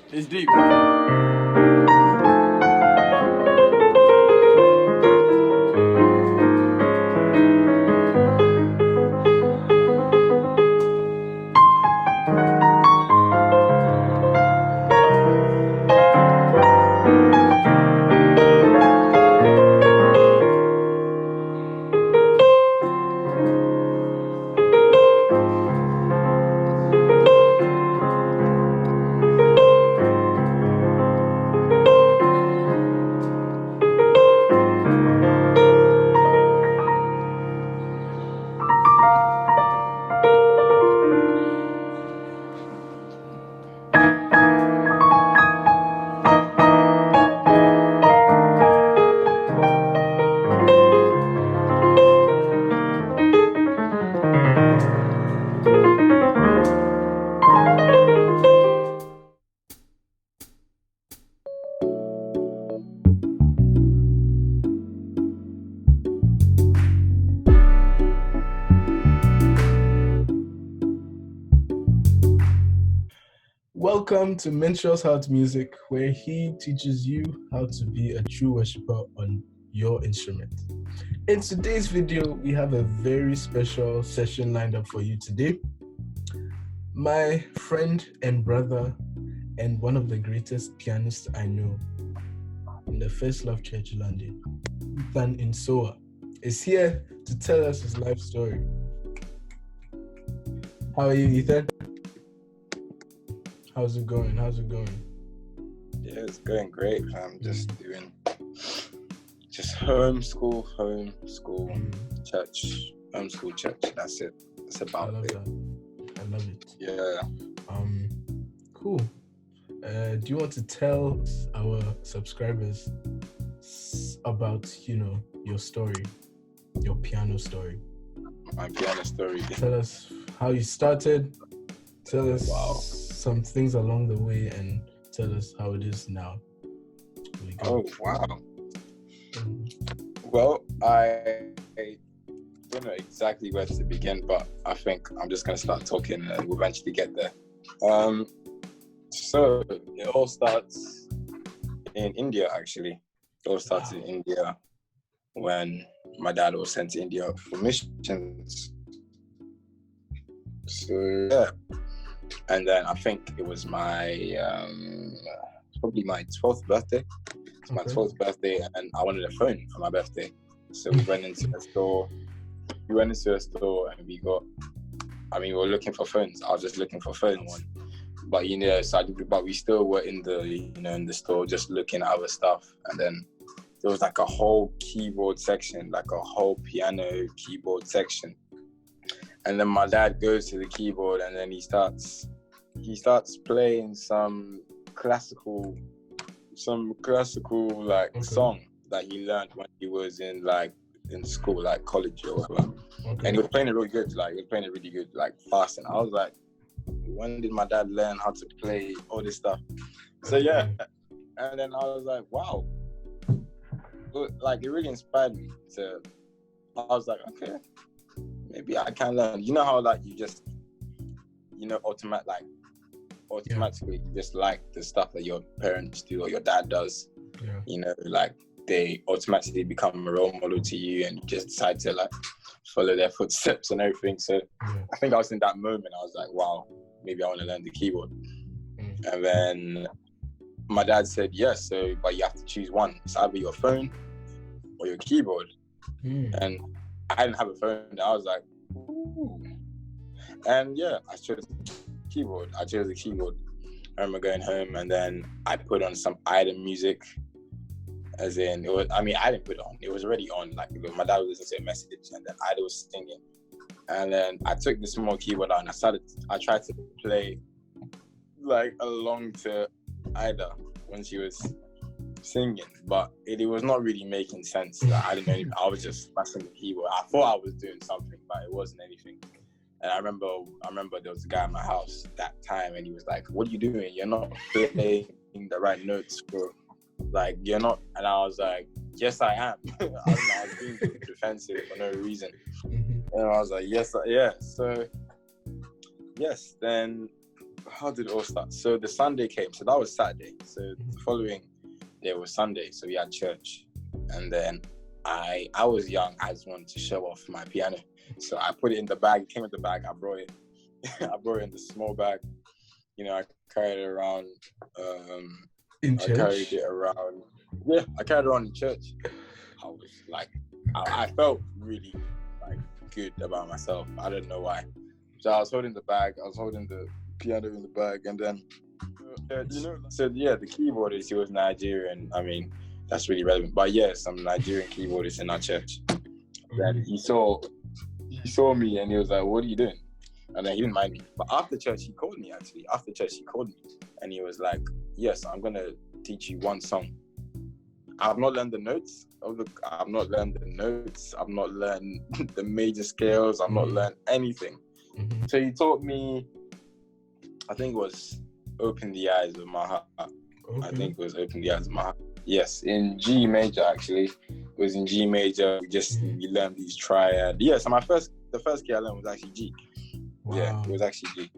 It's deep. Welcome to Mentor's Heart Music, where he teaches you how to be a true worshiper on your instrument. In today's video, we have a very special session lined up for you today. My friend and brother and one of the greatest pianists I know in the First Love Church London, Nsowah, is here to tell us his life story. How are you, Ethan? How's it going? Yeah, it's going great. I'm just doing home school, church, homeschool, church. That's it. That's about it. I love it. Yeah. Cool. Do you want to tell our subscribers about, your story, your piano story? My piano story. Tell us how you started. Tell us some things along the way, and tell us how it is now. Oh, wow. Well, I don't know exactly where to begin, but I think I'm just going to start talking and we'll eventually get there. So it all starts in India, actually. It all starts in India when my dad was sent to India for missions. So, yeah. And then I think it was probably my 12th birthday. It's my 12th birthday, and I wanted a phone for my birthday. So we went into a store. And we were looking for phones. I was just looking for phones. But, but we still were in the store just looking at other stuff. And then there was like a whole keyboard section, like a whole piano keyboard section. And then my dad goes to the keyboard and then he starts playing some classical song that he learned when he was in school, like college or whatever. Okay. And he was playing it really good, fast. And I was like, when did my dad learn how to play all this stuff? So yeah. And then I was like, wow. Like it really inspired me I was like, okay, maybe I can learn. You know how you just, automatically you just like the stuff that your parents do or your dad does. Yeah. They automatically become a role model to you and you just decide to follow their footsteps and everything. So I think I was in that moment. I was like, wow, maybe I want to learn the keyboard. And then my dad said, yes, but you have to choose one. It's either your phone or your keyboard. And I didn't have a phone. I was like, ooh. And yeah, I chose the keyboard. I remember going home and then I put on some Ida music. As in, I didn't put it on. It was already on. My dad was listening to a message and then Ida was singing. And then I took the small keyboard out and I tried to play along to Ida when she was singing, but it was not really making sense. I didn't know. I was just smashing the keyboard. I thought I was doing something, but it wasn't anything. And I remember there was a guy in my house that time, and he was like, "What are you doing? You're not playing the right notes, bro. You're not." And I was like, "Yes, I am." I was being defensive for no reason. And I was like, "Yes, yeah." So, yes. Then how did it all start? So the Sunday came. So that was Saturday. So the following day was Sunday. So we had church. And then I was young. I just wanted to show off my piano. So I put it in the bag. It came in the bag. I brought it. I brought it in the small bag. You know, I carried it around. In church? I carried it around. Yeah, I carried it around in church. I was like, I felt really like good about myself. I don't know why. So I was holding the bag. I was holding the piano in the bag, and then so yeah, the keyboardist, he was Nigerian. I mean, that's really relevant. But yes, I'm a Nigerian keyboardist in our church. Then he saw me, and he was like, "What are you doing?" And then he didn't mind me. But after church, he called me actually. After church, he called me, and he was like, "Yes, I'm gonna teach you one song. I've not learned the notes. I've not learned the major scales. I've not learned anything." So he taught me, I think it was Open the Eyes of My Heart. I think it was Open the Eyes of My Heart. Yes, in G major actually. It was in G major. We learned these triad. Yeah, so the first key I learned was actually G. Wow. Yeah, it was actually G.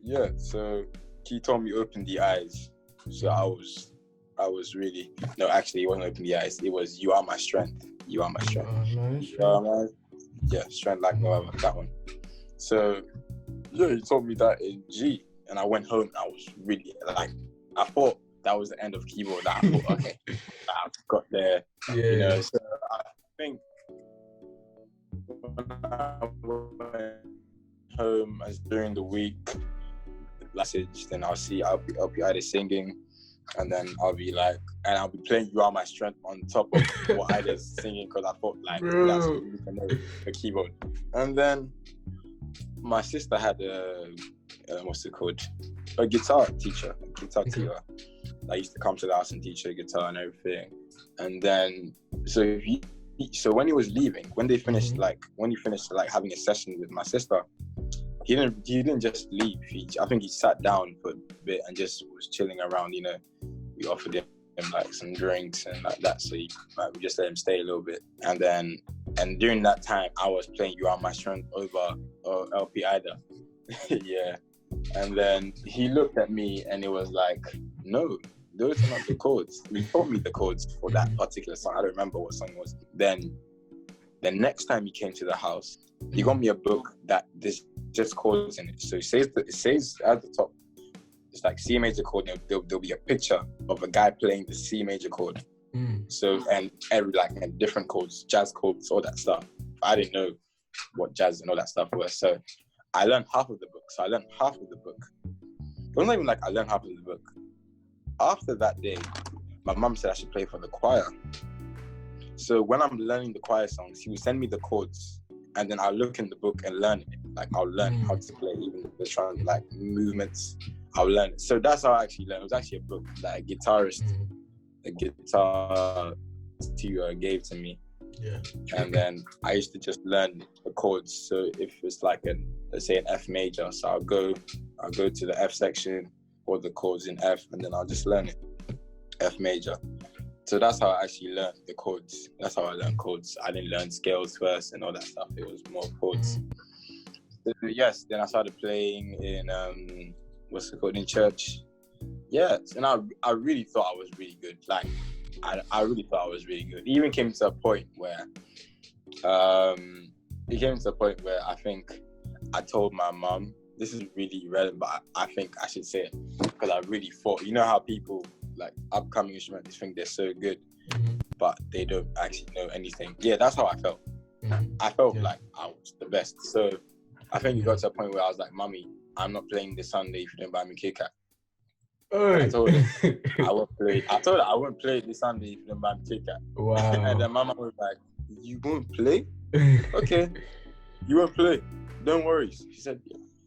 Yeah, so he taught me Open the Eyes. So I was really, no, actually it wasn't Open the Eyes. It was You Are My Strength. You Are My Strength. Strength like no other, that one. So, yeah, he taught me that in G, and I went home and I was really, like, I thought that was the end of keyboard. I thought, okay, I've got there, you know, so I think when I went home as during the week, message, then I'll be either singing, and then I'll be playing You Are My Strength on top of what I was singing, because I thought, like, that's what you can know, the keyboard. And then my sister had a guitar teacher that used to come to the house and teach her guitar and everything. And then so when he was leaving, when he finished having a session with my sister, he didn't just leave. I think he sat down for a bit and just was chilling around. You know, we offered him like some drinks and like that, so we just let him stay a little bit. And during that time, I was playing You Are My Strength over LP Ida. Yeah. And then he looked at me and he was like, "No, those are not the chords." He told me the chords for that particular song. I don't remember what song it was. Then the next time he came to the house, he got me a book that there's just chords in it. So it says at the top, it's like C major chord, and there'll be a picture of a guy playing the C major chord. So, and different chords, jazz chords, all that stuff. I didn't know what jazz and all that stuff was. So I learned half of the book. It wasn't even like I learned half of the book. After that day, my mum said I should play for the choir. So when I'm learning the choir songs, he would send me the chords, and then I'll look in the book and learn it. Like, I'll learn how to play, even the trying like movements. I'll learn it. So that's how I actually learned. It was actually a book that a guitar tutor gave to me. Yeah. And then I used to just learn the chords. So if it's like let's say an F major, so I'll go to the F section, or the chords in F, and then I'll just learn it, F major. So that's how I actually learned the chords. That's how I learned chords. I didn't learn scales first and all that stuff. It was more chords. So, yes, then I started playing in in church. Yes, and I really thought I was really good. Like, I really thought I was really good. It even came to a point where I think I told my mum, this is really relevant, but I think I should say it, because I really thought, you know how people like upcoming instrumentalists think they're so good, but they don't actually know anything. Yeah, that's how I felt. I felt like I was the best. So I think it got to a point where I was like, "Mummy, I'm not playing this Sunday if you don't buy me KitKat." I told her I won't play. I told her I won't play this Sunday if you don't buy me KitKat. Wow. And then Mama was like, "You won't play? Okay, you won't play. Don't worry." She said,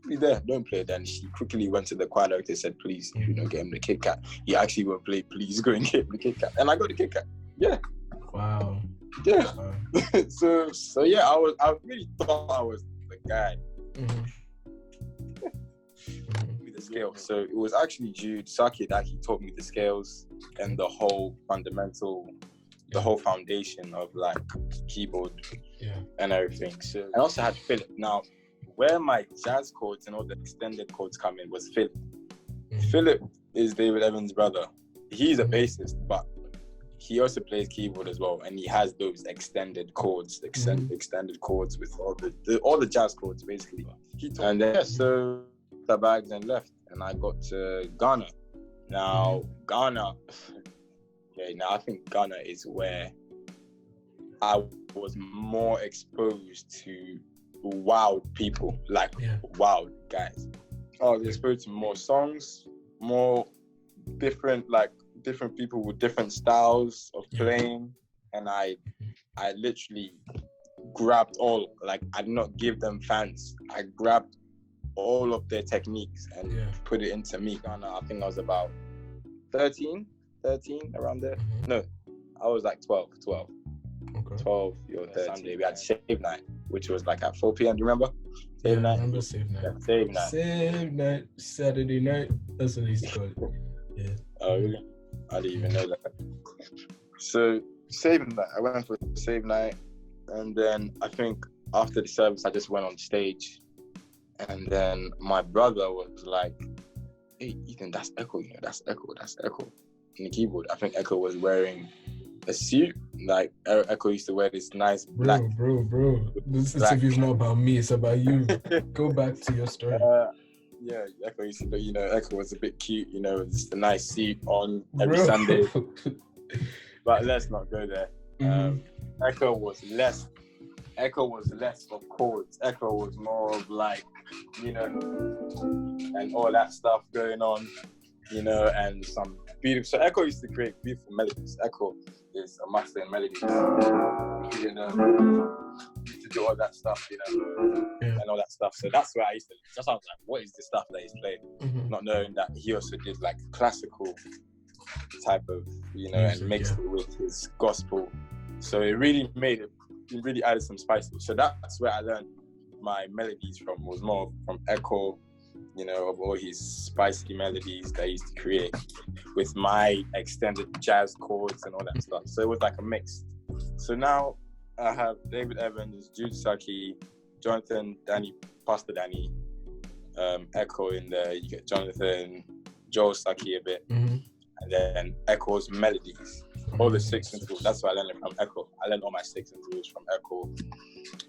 "Be there, don't play." Then she quickly went to the choir director and said, "Please, if you don't get him the KitKat, he actually won't play. Please go and get him the KitKat." And I got the KitKat. Yeah. Wow. Yeah. Wow. So yeah, I really thought I was the guy. With the scales. So it was actually Jude Saki that he taught me the scales and the whole foundation of like keyboard and everything. So I also had Philip. Now, where my jazz chords and all the extended chords come in was Philip. Philip is David Evans' brother. He's a bassist, but he also plays keyboard as well, and he has those extended chords, extended chords with all the jazz chords basically. And then so the bags and left, and I got to Ghana. Now Ghana, now I think Ghana is where I was more exposed to wild people, like wild guys. I was exposed to more songs, more different people with different styles of playing, and I literally grabbed all, like, I did not give them fans. I grabbed all of their techniques and put it into me. Ghana, I think I was about 13 around there. No, I was like 12. Okay. 12 or 13. Sunday, we had Save Night, which was like at 4 p.m. Do you remember? Save Night? I remember Save Night. Yeah, Save Night. Save Night, Saturday night. That's what they used to call it. Yeah. Oh, really? I didn't even know that. So, Save Night. I went for Save Night. And then I think after the service, I just went on stage. And then my brother was like, hey, Ethan, that's Echo, that's Echo. In the keyboard. I think Echo was wearing a suit. Like, Echo used to wear this nice black... Bro. This interview's not about me, it's about you. Go back to your story. Yeah, Echo used to, Echo was a bit cute, just a nice suit on every Sunday. But let's not go there. Echo was less of chords. Echo was more of like, and all that stuff going on, and some beautiful. So Echo used to create beautiful melodies. Echo is a master in melodies. Used to do all that stuff, and all that stuff. So that's where I used to. Just I was like, what is the stuff that he's playing? Not knowing that he also did like classical type of, music, and mixed it with his gospel. So it really added some spice. So that's where I learned my melodies from. Was more from Echo, of all his spicy melodies that he used to create with my extended jazz chords and all that stuff. So it was like a mix. So now I have David Evans, Jude Saki, Jonathan, Danny, Pastor Danny, Echo in there. You get Jonathan, Joel Saki a bit, and then Echo's melodies. All the 6 intervals. That's why I learned it from Echo. I learned all my 6 intervals from Echo.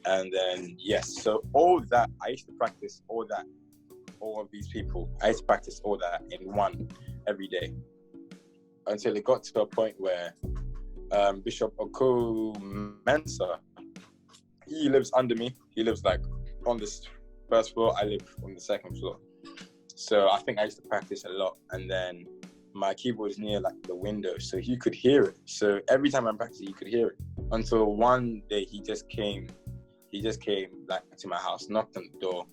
And then, so all that, I used to practice all of these people. I used to practice all that in one every day. Until it got to a point where Bishop Oko Mensah, he lives under me. He lives like on this first floor. I live on the second floor. So I think I used to practice a lot. And then my keyboard is near like the window, so you could hear it. So every time I'm practicing, you could hear it. Until one day he just came like to my house, knocked on the door.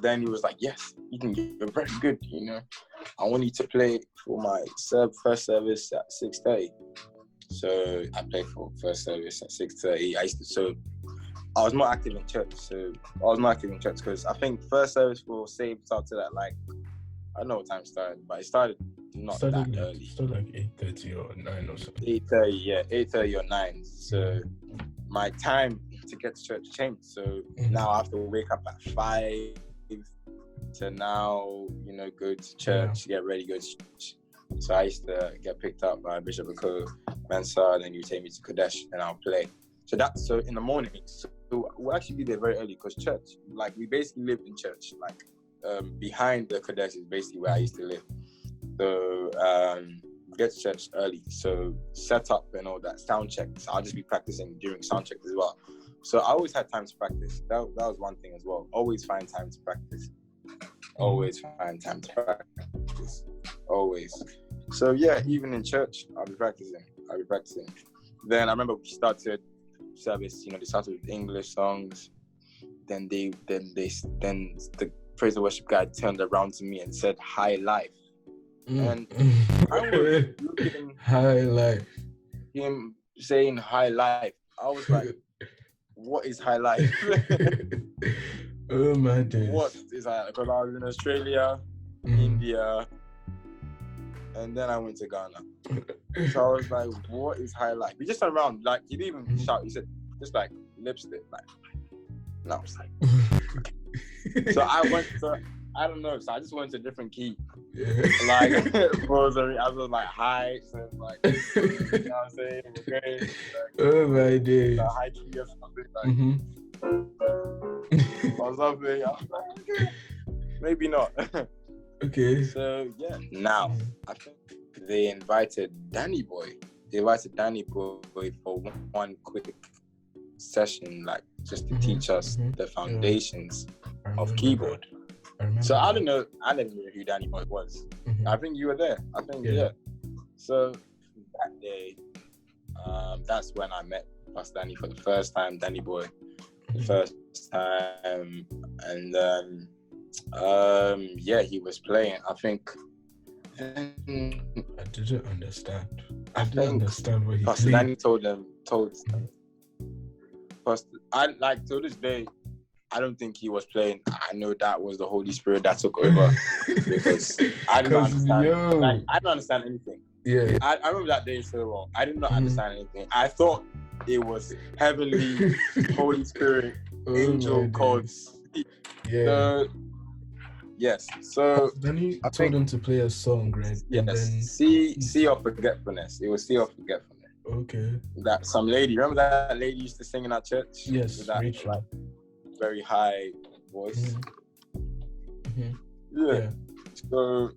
Then he was like, yes, you're very good, I want you to play for my first service at 6:30. So I played for first service at 6:30. I was not active in church. Because I think first service for Save started at like, I don't know what time it started, but it started that early. It started like 8:30 or 9 or something. 8:30 or 9. So my time to get to church changed. So now I have to wake up at 5 to now, go to church, get ready, go to church. So I used to get picked up by Bishop Oko Mensah, then you take me to Kadesh and I'll play. So in the morning, so we'll actually be there very early because church, like we basically lived in church, like behind the Kadesh is basically where I used to live. So get to church early. So set up and all that, sound checks. I'll just be practicing during sound checks as well. So I always had time to practice. That was one thing as well. Always find time to practice. Always. So even in church, I'll be practicing. Then I remember we started service, they started with English songs. Then the praise and worship guy turned around to me and said, "High life." And I was looking high life. Him saying high life. I was like, what is high life? Oh my days. What is high life? Because I was in Australia, India, and then I went to Ghana. So I was like, what is high life? He just turned around, like he didn't even shout. He said, just like lipstick, like. And I was like, so I don't know. So I just went to a different key. Yeah. Like, I was like high. So like, you know what I'm saying? We're great. Like, oh my days. High key or something. Like, or something. I was like, okay, maybe not. Okay. So yeah. Now I think they invited Danny Boy. They invited Danny Boy for one quick session, like just to teach us the foundations of keyboard. So I don't know. I didn't know who Danny Boy was. I think you were there. I think yeah. So that day, that's when I met Pastor Danny for the first time. Danny Boy, the first time, and yeah, he was playing. I think. I didn't understand. I didn't understand what he Pastor played. Danny told Pastor, I like to this day. I don't think he was playing. I know that was the Holy Spirit that took over because I didn't understand. Like, I don't understand anything. Yeah. I remember that day so well. I did not understand anything. I thought it was heavenly Holy Spirit angel chords. Yeah. So, yes. So then he told him to play a song, right? Yes. And then Sea of Forgetfulness. It was Sea of Forgetfulness. Okay. That some lady. Remember that lady used to sing in our church? Yes. With that, Rachel. like, very high voice. Yeah. So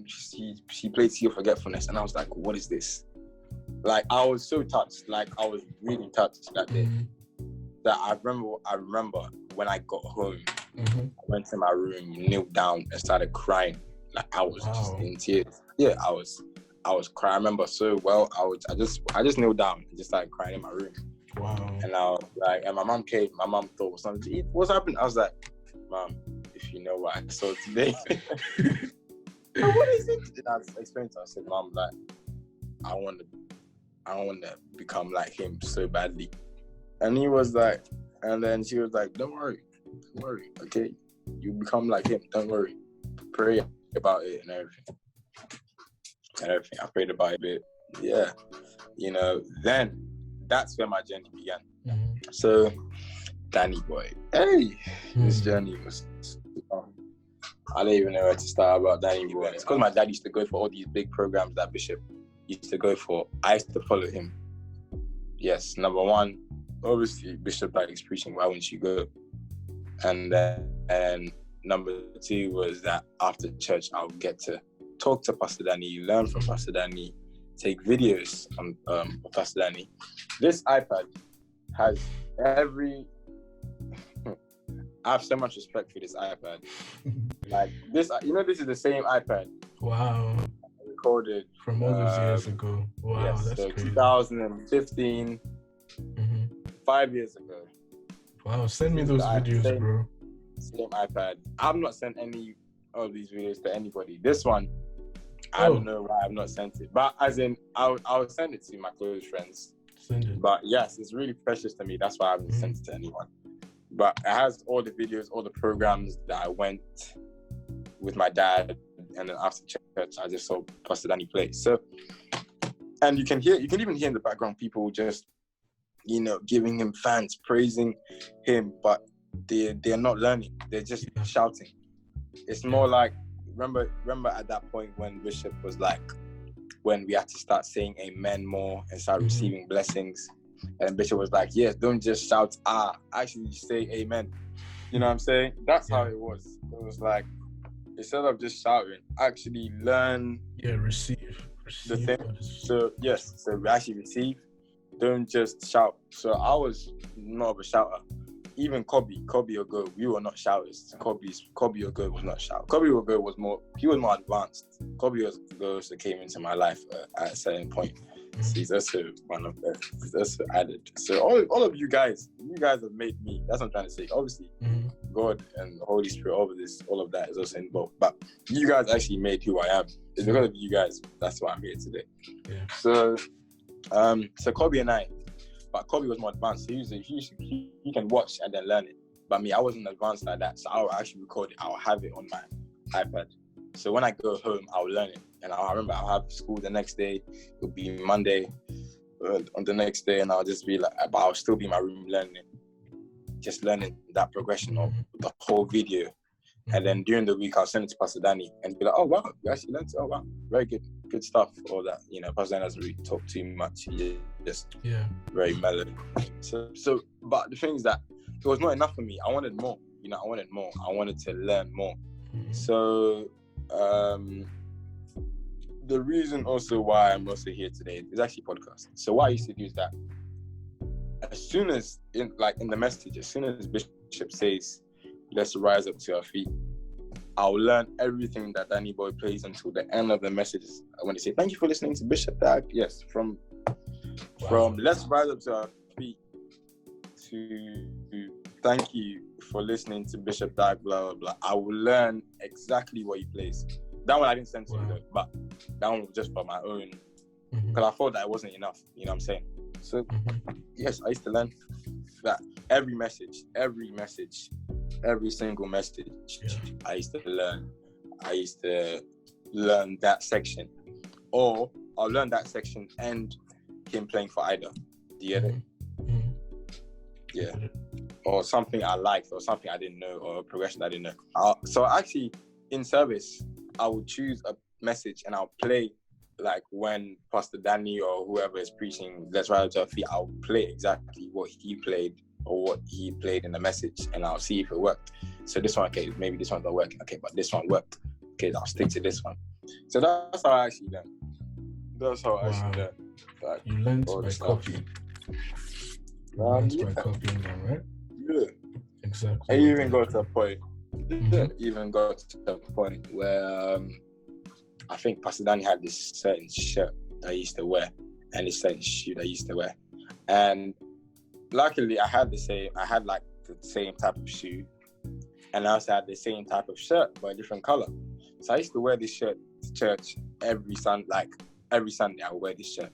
she played Sea of Forgetfulness, and I was like, what is this? Like, I was so touched. Like, I was really touched that day. That I remember when I got home, I went to my room, kneeled down, and started crying. Like, I was just in tears. Yeah, I was crying. I remember so well. I just kneeled down and just started crying in my room. Wow. And I was like, and my mom came. My mom thought something. What's happened? I was like, Mom, if you know what I saw today. What is it? And I explained to her. I said, Mom, like, I want to become like him so badly. And he was like, and then she was like, don't worry, okay? You become like him, don't worry. Pray about it and everything. I prayed about it a bit. Yeah. You know, then that's where my journey began. So, Danny Boy. Hey, this journey was I don't even know where to start about Danny Boy. It's because my dad used to go for all these big programs that Bishop used to go for. I used to follow him. Yes, number one, obviously Bishop likes preaching. Why wouldn't you go? And then number two was that after church, I'll get to talk to Pastor Danny, learn from Pastor Danny, take videos of Pastor Danny. This iPad has I have so much respect for this iPad. Like this, this is the same iPad. Wow. I recorded from all those years ago. Wow, yes, that's so crazy. 2015, 5 years ago. Wow, send me those videos, bro. Same iPad. I've not sent any of these videos to anybody. This one, I don't know why I've not sent it. But as in, I'll send it to my close friends. Send it. But yes, it's really precious to me. That's why I haven't sent it to anyone. But it has all the videos, all the programs that I went with my dad, and then after church, I just saw Pastor Danny play. So, and you can even hear in the background people just, giving him fans, praising him, but they're not learning. They're just shouting. It's more like, remember at that point when Bishop was like, when we had to start saying amen more and start receiving blessings. And Bishop was like, yes, don't just shout, actually say amen. You know what I'm saying? That's how it was. It was like, instead of just shouting, actually learn. Yeah, receive the thing. So, yes, so we actually receive. Don't just shout. So I was not of a shouter. Even Kobe Ogo, we were not shouters. Kobe Ogo was not shout. Kobe Ogo was more advanced. Kobe Ogo also came into my life at a certain point. So he's also one of them. He's also added. So all of you guys have made me. That's what I'm trying to say. Obviously, God and the Holy Spirit, all of that is also involved. But you guys actually made who I am. It's because of you guys. That's why I'm here today. Yeah. So Kobe and I, but Kobe was more advanced. He can watch and then learn it. But me, I wasn't advanced like that. So I'll actually record it. I'll have it on my iPad. So when I go home, I'll learn it. And I remember I'll have school the next day. It'll be Monday on the next day. And I'll just be like, but I'll still be in my room learning it. just learning that progression of the whole video. And then during the week, I'll send it to Pastor Danny and be like, oh, wow, you actually learned it. Oh, wow, very good stuff. All that, Pastor Danny doesn't really talk too much. He just very mellow. So, but the thing is that it was not enough for me. I wanted more. I wanted more. I wanted to learn more. So, the reason also why I'm also here today is actually podcasting. So what I used to do is that as soon as in the message, as soon as Bishop says, let's rise up to our feet, I'll learn everything that Danny Boy plays until the end of the messages. When they say, thank you for listening to Bishop Dag. Yes, from let's rise up to our feet to thank you for listening to Bishop Dag, blah, blah, blah. I will learn exactly what he plays. That one I didn't send to you though, but that one was just for my own, because I thought that it wasn't enough, you know what I'm saying? So, yes, I used to learn that every single message, I used to learn that section. Or I'll learn that section and him playing for Ida. Do you get it? Yeah. Or something I liked, or something I didn't know, or a progression I didn't know. So actually, in service, I would choose a message and I'll play, like when Pastor Danny or whoever is preaching, let's rise up to our feet, I'll play exactly what he played or what he played in the message, and I'll see if it worked. So this one, okay, maybe this one's not working. Okay, but this one worked. Okay, I'll stick to this one. So that's how I actually learned. That's how I actually learned. Like, you learned by copying. You learned by copying them, right? Yeah. Exactly. I even got to a point. Even got to a point where I think Pastor Danny had this certain shirt that he used to wear and this certain shoe that he used to wear. And luckily I had the same type of shoe, and I also had the same type of shirt but a different color. So I used to wear this shirt to church every Sunday. Like every Sunday I would wear this shirt.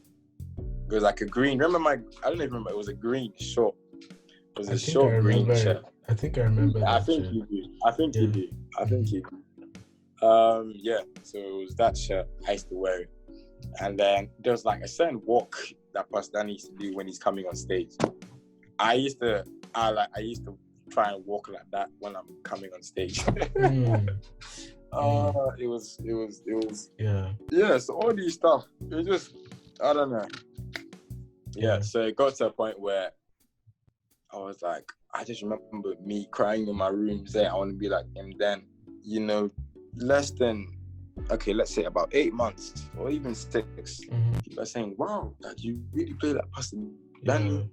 It was like a green. I don't even remember. It was a green short. It was a short green shirt. I think I remember that. I think you do. I think you do. Yeah, so it was that shirt. I used to wear it. And then there was like a certain walk that Pastor Danny used to do when he's coming on stage. I used to try and walk like that when I'm coming on stage. It was so all these stuff, it was just, I don't know. Yeah, so it got to a point where I was like, I just remember me crying in my room saying I want to be like him. Then, less than, let's say about 8 months or even 6, people are saying, wow, like you really play like Pastor Danny.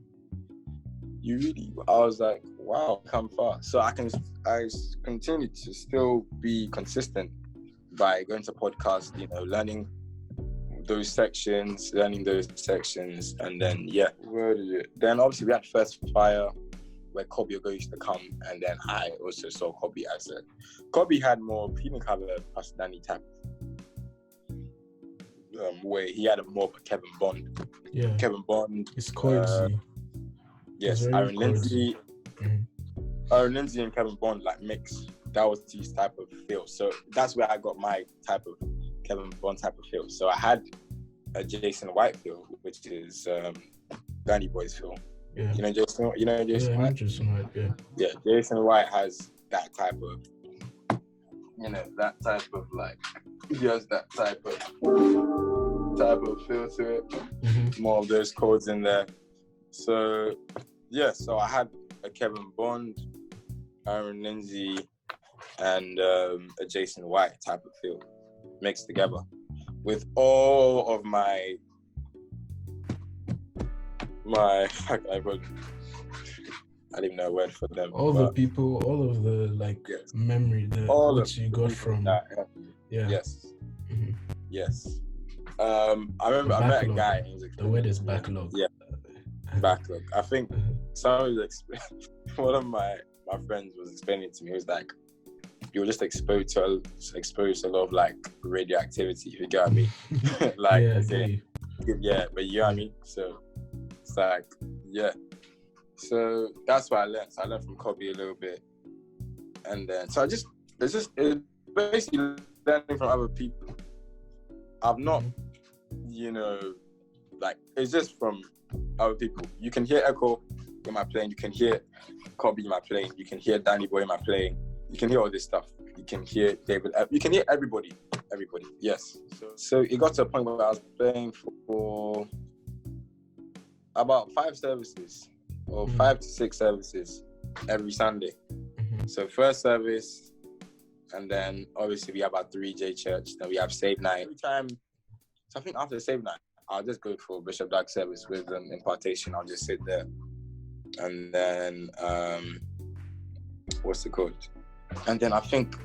You really, I was like, wow, come far. So I continue to still be consistent by going to podcasts, learning those sections, and then where did it? Then obviously we had First Fire, where Kobe used to come, and then I also saw Kobe as Kobe had more, he didn't have a Pastor Danny type way. He had more of a Kevin Bond. Yeah. Kevin Bond. It's chordsy. Yes, Aaron Lindsay. Aaron Lindsay and Kevin Bond like mix. That was his type of feel. So that's where I got my type of Kevin Bond type of feel. So I had a Jason White feel, which is Danny Boy's feel. Yeah. Jason White? Jason White, yeah. Yeah, Jason White has that type of, like, he has that type of feel to it. More of those chords in there. So, so I had a Kevin Bond, Aaron Lindsay, and a Jason White type of feel mixed together with all of my I don't even know a word for them. The people, all of the memory, what you got from that. Yes. Yes. I remember I met a guy. The word is backlog. Yeah. Backlog. I think one of my friends was explaining to me. It was like you were just exposed to a lot of like radioactivity. If you get what I mean? But you know what I mean. So it's like So that's what I learned. So I learned from Kobe a little bit, and then it's basically learning from other people. I've not, it's just from other people. You can hear Echo in my playing. You can hear Kobe in my playing. You can hear Danny Boy in my playing. You can hear all this stuff. You can hear David. You can hear everybody. Everybody. Yes. So it got to a point where I was playing for about 5 services or 5 to 6 services every Sunday. So first service, and then obviously we have our 3J church. Then we have Save Night. Every time, so I think after Save Night, I'll just go for Bishop Dag service with an impartation. I'll just sit there. And then, what's it called? And then I think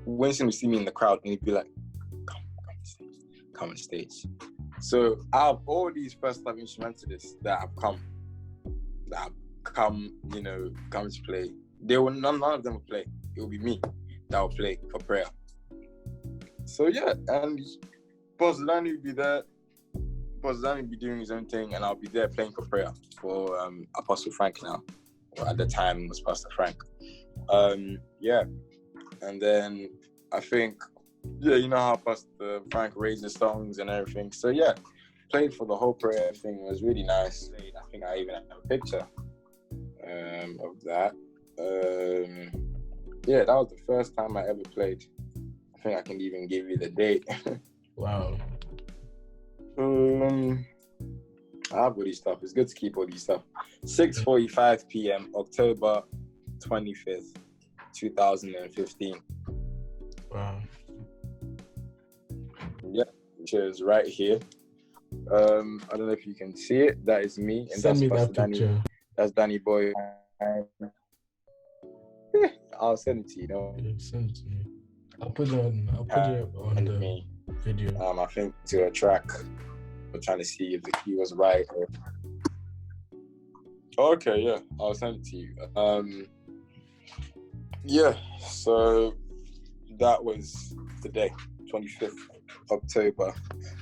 Winston would see me in the crowd and he'd be like, come on stage. So out of all these first-time instrumentalists that have come, come to play, none of them will play. It will be me that will play for prayer. So yeah, and Pastor Danny will be there. Pastor Danny will be doing his own thing, and I'll be there playing for prayer for Apostle Frank now. Or at the time it was Pastor Frank. Yeah, and then I think, you know how Pastor Frank raises songs and everything. So yeah, played for the whole prayer thing. It was really nice. I think I even have a picture of that. Yeah, that was the first time I ever played. I think I can even give you the date. Wow. I have all these stuff. It's good to keep all these stuff. 6:45 p.m. October 25th, 2015. Wow. Yeah, which is right here. I don't know if you can see it. That is me, and Send that's me Pastor that picture. Danny. That's Danny Boy. I'll send it to you. Send it to me. I'll put it on the me. video. I think to a track. We're trying to see if the key was right. Okay, yeah, I'll send it to you. Yeah, so that was the day, 25th October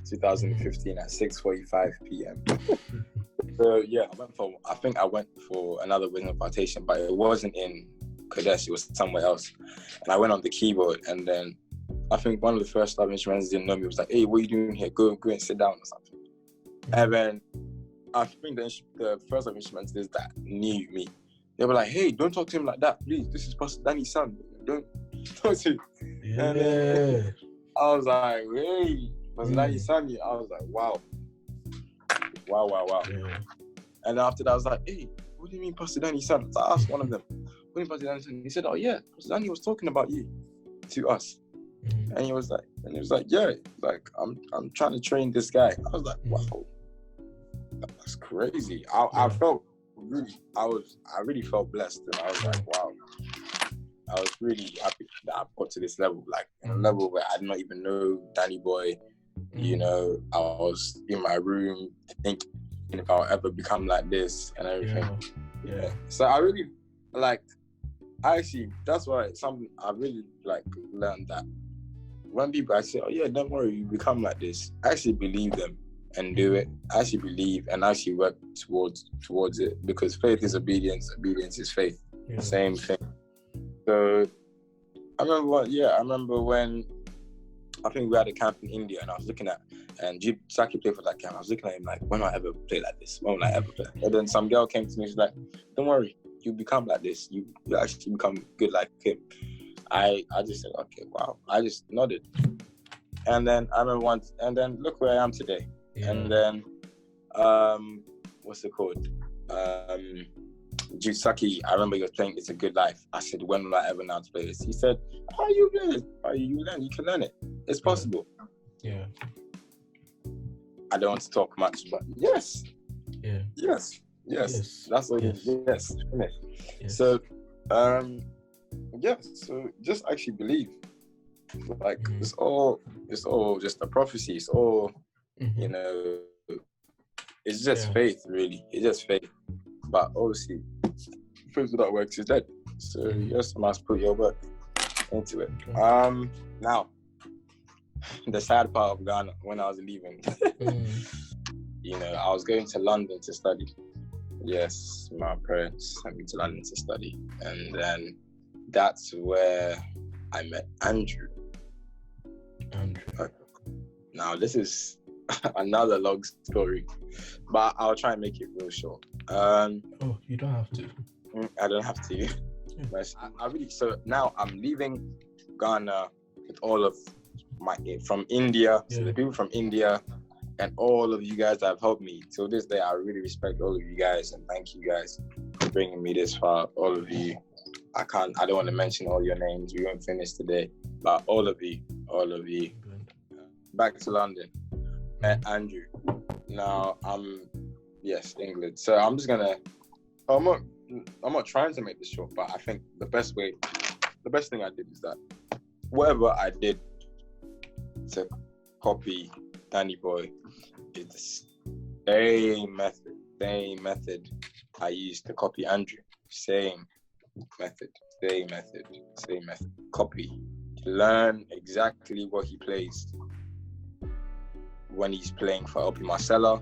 2015 at 6:45 p.m. So yeah, I think I went for another wisdom impartation, but it wasn't in Kodesh, it was somewhere else. And I went on the keyboard, and then I think one of the first love instruments didn't know me, was like, hey, what are you doing here? Go and sit down or something. And then I think the first love instruments that knew me, they were like, hey, don't talk to him like that, please. This is Pastor Danny's son. Don't talk to him. Yeah. And then I was like, hey, Pastor Danny's son. I was like, wow. Yeah. And after that, I was like, hey, what do you mean Pastor Danny's son? So I asked one of them, what do you mean Pastor Danny's son? He said, oh yeah, Pastor Danny was talking about you to us. And he was like, yeah, like I'm trying to train this guy. I was like, wow, that's crazy. I felt really, I really felt blessed, and I was like, wow. I was really happy that I got to this level, like in a level where I did not even know Danny Boy. You know, I was in my room thinking if I'll ever become like this and everything. Yeah. So I really that's why something I really learned that. When people say, oh yeah, don't worry, you become like this, I actually believe them and do it. I actually believe and actually work towards it, because faith is obedience, obedience is faith. Yeah. Same thing. So I remember when I think we had a camp in India, and I was looking at, and Saki played for that camp. I was looking at him like, when will I ever play like this? When will I ever play? And then some girl came to me, she's like, don't worry, you become like this. You actually become good like him. I just said, okay, wow. I just nodded. And then I remember once, and then look where I am today. Yeah. And then, what's it called? Jusaki, I remember he was playing It's a Good Life. I said, when will I ever know how to play this? He said, how you learn it? You can learn it. It's possible. Yeah. I don't want to talk much, but yes. Yeah. Yes. That's what it is. Yes. So, so just actually believe. Like it's all just a prophecy. It's all it's just faith, really. It's just faith. But obviously, faith without works is dead. So you just must put your work into it. Now, the sad part of Ghana, when I was leaving, I was going to London to study. Yes, my parents sent me to London to study. And then that's where I met Andrew. Now, this is another long story, but I'll try and make it real short. You don't have to. I don't have to. But I really, so now I'm leaving Ghana with all of from India. So the people from India and all of you guys that have helped me till this day, I really respect all of you guys and thank you guys for bringing me this far. All of you, I don't want to mention all your names. We won't finish today, but all of you. Back to London, Andrew. Now yes, England. So I'm just gonna. I'm not trying to make this short, but I think the best thing I did is that whatever I did to copy Danny Boy is the same method I used to copy Andrew. Same method. Copy. Learn exactly what he plays when he's playing for LP Marcella,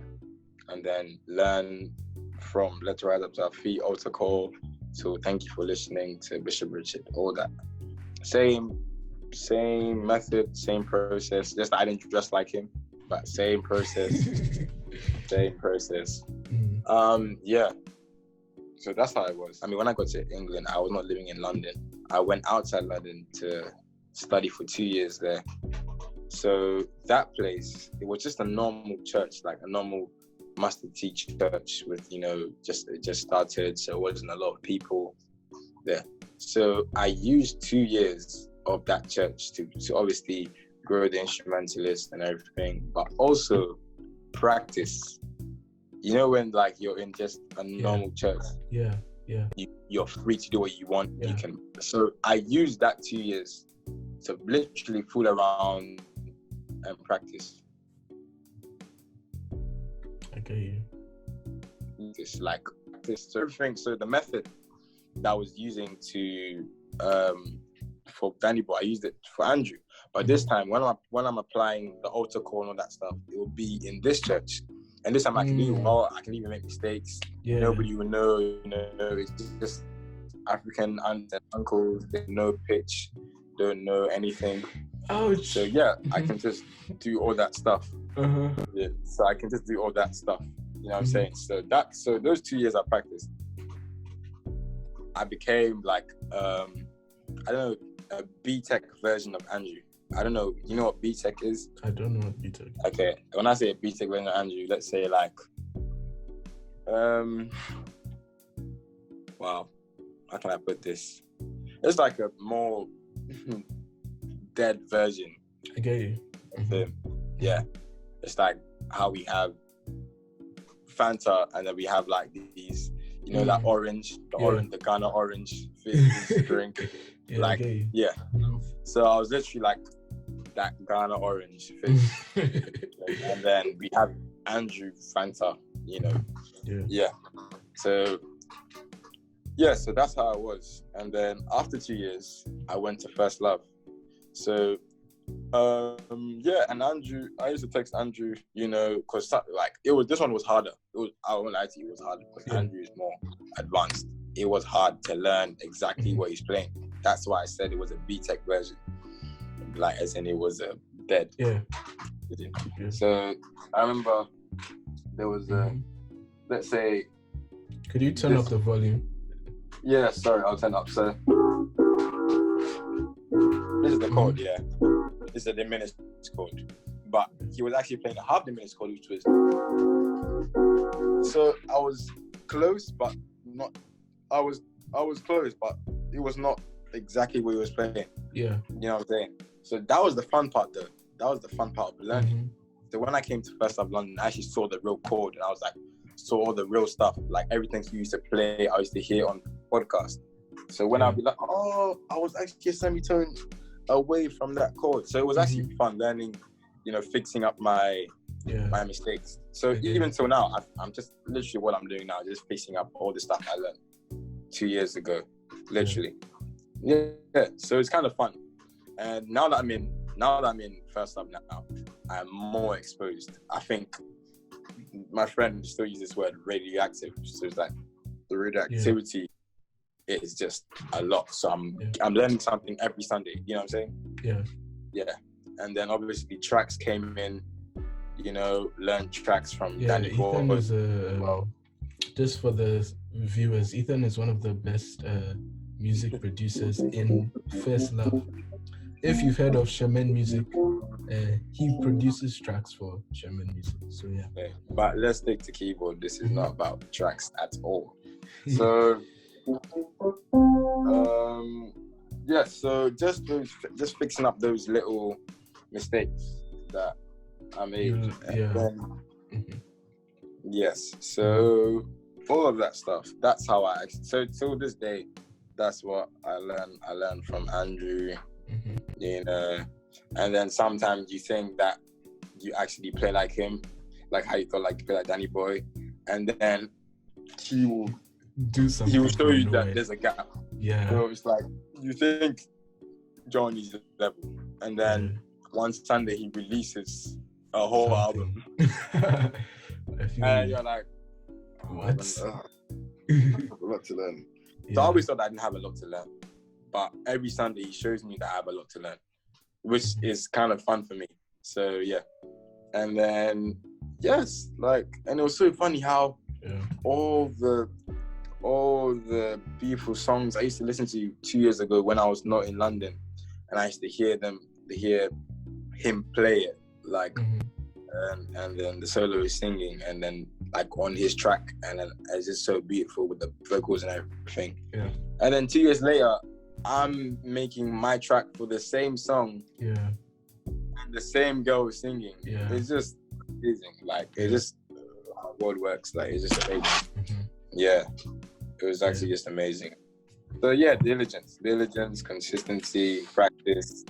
and then learn from Let's Rise Up to Our Feet, Altar Call, to Thank You for Listening, to Bishop Richard, all that. Same method, same process. Just I didn't dress like him, but same process. Yeah. So that's how it was. I mean, when I got to England, I was not living in London. I went outside London to study for 2 years there. So that place, it was just a normal church, like a normal master teacher church with, it just started, so it wasn't a lot of people there. So I used 2 years of that church to obviously grow the instrumentalist and everything, but also practice. When like you're in just a normal church, you're free to do what you want. You can. So I used that 2 years to literally fool around and practice. Okay. It's like this everything. So the method that I was using for Danny Boy, I used it for Andrew. But this time, when I'm applying the altar call and all that stuff, it will be in this church. And this time I can do well. I can even make mistakes. Nobody will know. It's just African aunts and uncles. They know pitch, don't know anything. Ouch. So I can just do all that stuff. Yeah, so I can just do all that stuff. You know what I'm saying? So those 2 years I practiced, I became like I don't know, a B-Tech version of Andrew. I don't know. You know what B-Tech is? I don't know what B-Tech is. Okay. When I say a B-Tech version of Andrew, let's say like wow, how can I put this? It's like a more dead version. I get you. Of him. Yeah. It's like how we have Fanta and then we have like these, that orange, the Ghana orange fizz drink. So I was literally like that Ghana orange fizz. And then we have Andrew Fanta, So that's how I was. And then after 2 years, I went to First Love. So and Andrew, I used to text Andrew, because like this one was harder. I won't lie to you, it was harder because Andrew is more advanced. It was hard to learn exactly what he's playing. That's why I said it was a B-Tech version, like as in it was a dead. Yeah. So I remember there was let's say. Could you turn up the volume? Yeah, sorry, I'll turn up. So this is the chord, This is a diminished chord. But he was actually playing a half diminished chord, which was. So I was close, but not. I was close, but it was not exactly what he was playing. Yeah. You know what I'm saying? So that was the fun part, though. That was the fun part of learning. So when I came to First Love London, I actually saw the real chord, and I was like, saw all the real stuff, like everything he used to play, I used to hear on podcast. So when I'd be like, oh, I was actually a semitone away from that chord. So it was actually fun learning, fixing up my mistakes. So even till now, I'm just literally what I'm doing now, just fixing up all the stuff I learned 2 years ago, literally. Yeah. So it's kind of fun. And now that I'm in First Love now, I'm more exposed. I think my friend still uses this word radioactive. So it's like the radioactivity is just a lot. So I'm learning something every Sunday. You know what I'm saying? Yeah. And then obviously tracks came in. Learned tracks from Danny Boy. Ethan is just for the viewers, Ethan is one of the best music producers in First Love. If you've heard of Shaman Music, he produces tracks for Shaman Music. So yeah. Okay. But let's stick to keyboard. This is not about tracks at all. So so just fixing up those little mistakes that I made. Yes. So all of that stuff. That's how so till this day, that's what I learned from Andrew. You know, and then sometimes you think that you actually play like him, like how you thought like you play like Danny Boy, and then he will do something. He will show you that there's a gap. Yeah. So it's like you think Johnny's level, and then one Sunday he releases a whole album, and you're like, what? I have a lot to learn. So I always thought I didn't have a lot to learn, but every Sunday he shows me that I have a lot to learn, which is kind of fun for me. So yeah, and then and it was so funny how all the beautiful songs I used to listen to 2 years ago when I was not in London, and I used to hear him play it, like, and then the solo is singing, and then like on his track, and then it's just so beautiful with the vocals and everything. Yeah. And then 2 years later, I'm making my track for the same song. Yeah. And the same girl is singing. Yeah. It's just amazing. Like, it's just how God works. Like, it's just amazing. Yeah. It was actually just amazing. So yeah, diligence, consistency, practice.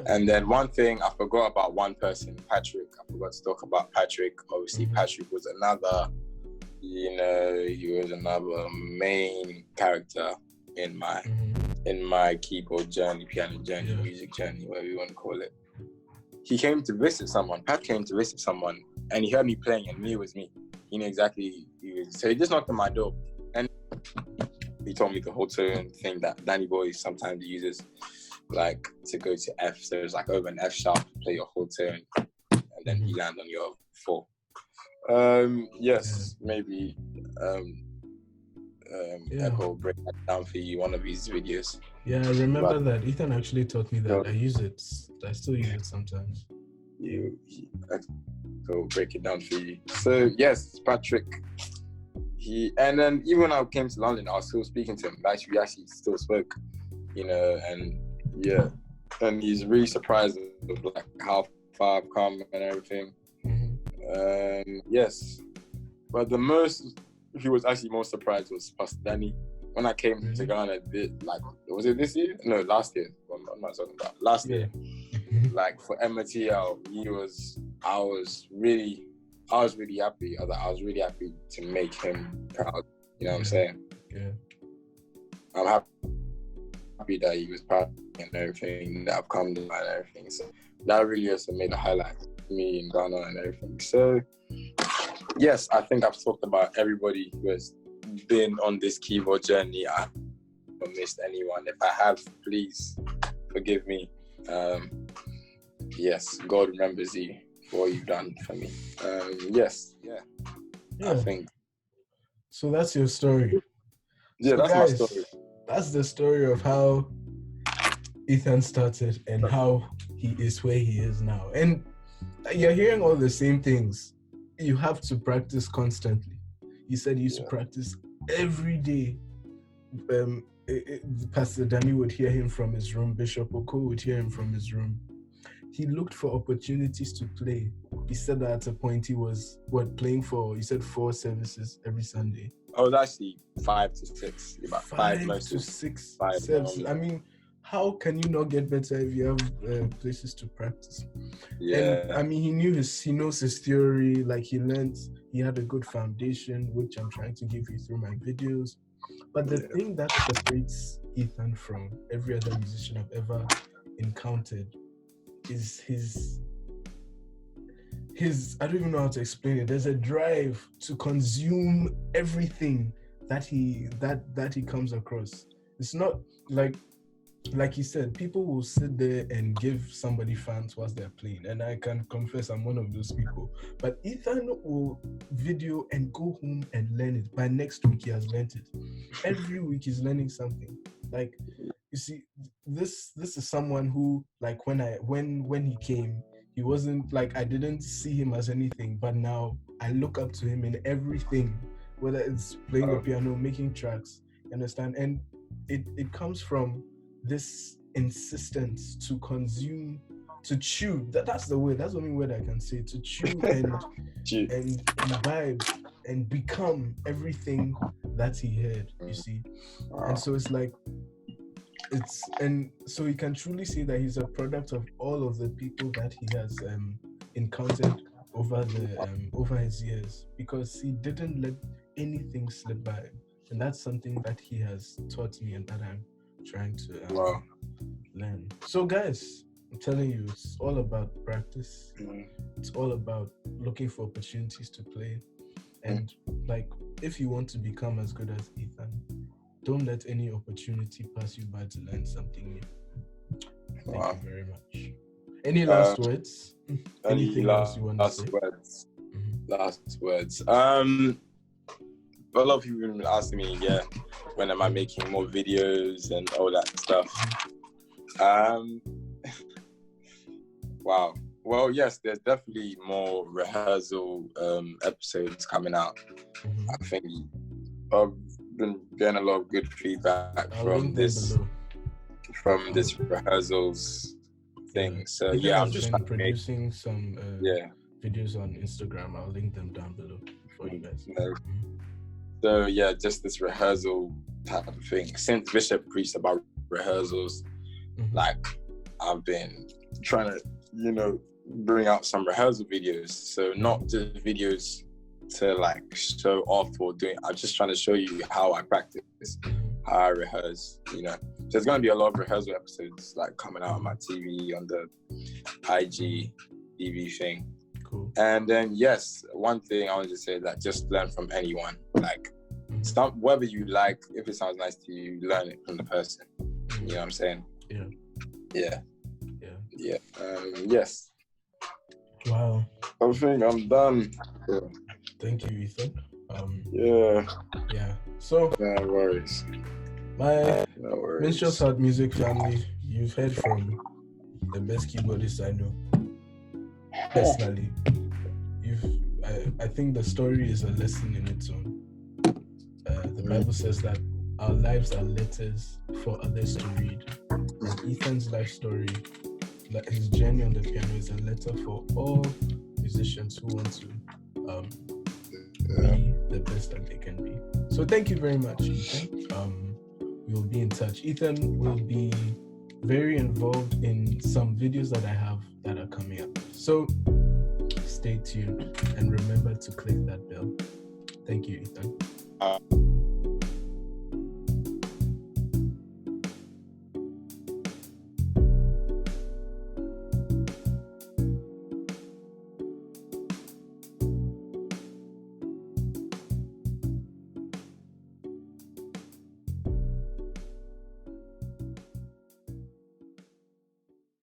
And then one thing I forgot about one person, Patrick. I forgot to talk about Patrick. Obviously, Patrick was another, he was another main character in my keyboard journey, piano journey, music journey, whatever you want to call it. He came to visit someone. Pat came to visit someone, and he heard me playing, and knew it was me. He knew exactly who he was. So he just knocked on my door, and he told me the whole tone thing that Danny Boy sometimes uses, like to go to F. So it's like over an F sharp, play your whole tone, and then you land on your 4. Maybe Echo break that down for you, one of these videos. Yeah, I remember that. Ethan actually taught me that. I use it. I still use it sometimes. Echo break it down for you. So yes, Patrick. And then even when I came to London, I was still speaking to him. We actually still spoke, and and he's really surprised of like how far I've come and everything. But the most he was actually most surprised was Pastor Danny. When I came to Ghana, was it this year? No, last year. What am I talking about? Last year. Like for MTL, I was really happy. I was really happy to make him proud. You know what I'm saying? Yeah. I'm happy that he was proud and everything, that I've come to and everything. So that really also made a highlight for me in Ghana and everything. So yes, I think I've talked about everybody who has been on this keyboard journey. I haven't missed anyone. If I have, please forgive me. Yes, God remembers you for what you've done for me. I think. So that's your story. Yeah, so that's guys, my story. That's the story of how Ethan started and how he is where he is now. And you're hearing all the same things. You have to practice constantly. He said he used to practice every day. Pastor Danny would hear him from his room. Bishop Oko would hear him from his room. He looked for opportunities to play. He said that at a point he was playing for, he said 4 services every Sunday. Oh, it was actually 5 to 6. About 5 to 6 services. I mean, how can you not get better if you have places to practice? Yeah. And I mean, he knows his theory. Like he had a good foundation, which I'm trying to give you through my videos. But the thing that separates Ethan from every other musician I've ever encountered is his I don't even know how to explain it. There's a drive to consume everything that he comes across. It's not like like he said, people will sit there and give somebody fans whilst they're playing, and I can confess I'm one of those people. But Ethan will video and go home and learn it. By next week, he has learned it. Every week, he's learning something. Like, you see, this is someone who, like, when he came, he wasn't like, I didn't see him as anything, but now I look up to him in everything, whether it's playing the piano, making tracks, you understand? And it comes from this insistence to consume, to chew. That's the word. That's the only word I can say. To chew and imbibe and become everything that he heard. You see, and so it's like so he can truly say that he's a product of all of the people that he has encountered over his years, because he didn't let anything slip by, and that's something that he has taught me and that I'm trying to learn. So guys, I'm telling you, it's all about practice. It's all about looking for opportunities to play, and like, if you want to become as good as Ethan, don't let any opportunity pass you by to learn something new. Thank you very much. Any last words? Anything else you want to say? Last words. A lot of people have been asking me, when am I making more videos and all that stuff. Wow. Well, yes, there's definitely more rehearsal episodes coming out. I think I've been getting a lot of good feedback from this rehearsals thing. So I'm just producing some videos on Instagram. I'll link them down below for you guys. So just this rehearsal type of thing. Since Bishop preached about rehearsals, like, I've been trying to, bring out some rehearsal videos. So not just videos to like show off or doing. I'm just trying to show you how I practice, how I rehearse. There's gonna be a lot of rehearsal episodes like coming out on my TV, on the IG TV thing. Cool. And then one thing I wanted to say, that just learn from anyone. Like, whether you like, if it sounds nice to you, learn it from the person. You know what I'm saying? Yeah. Yes. Wow. I think I'm done. Thank you, Ethan. So, no worries. My Minstrel's Heart Music family, you've heard from the best keyboardist I know. Personally, I think the story is a lesson in its own. The Bible says that our lives are letters for others to read. And Ethan's life story, like his journey on the piano, is a letter for all musicians who want to be the best that they can be. So thank you very much, Ethan. We'll be in touch. Ethan will be very involved in some videos that I have that are coming up. So stay tuned and remember to click that bell. Thank you, Ethan.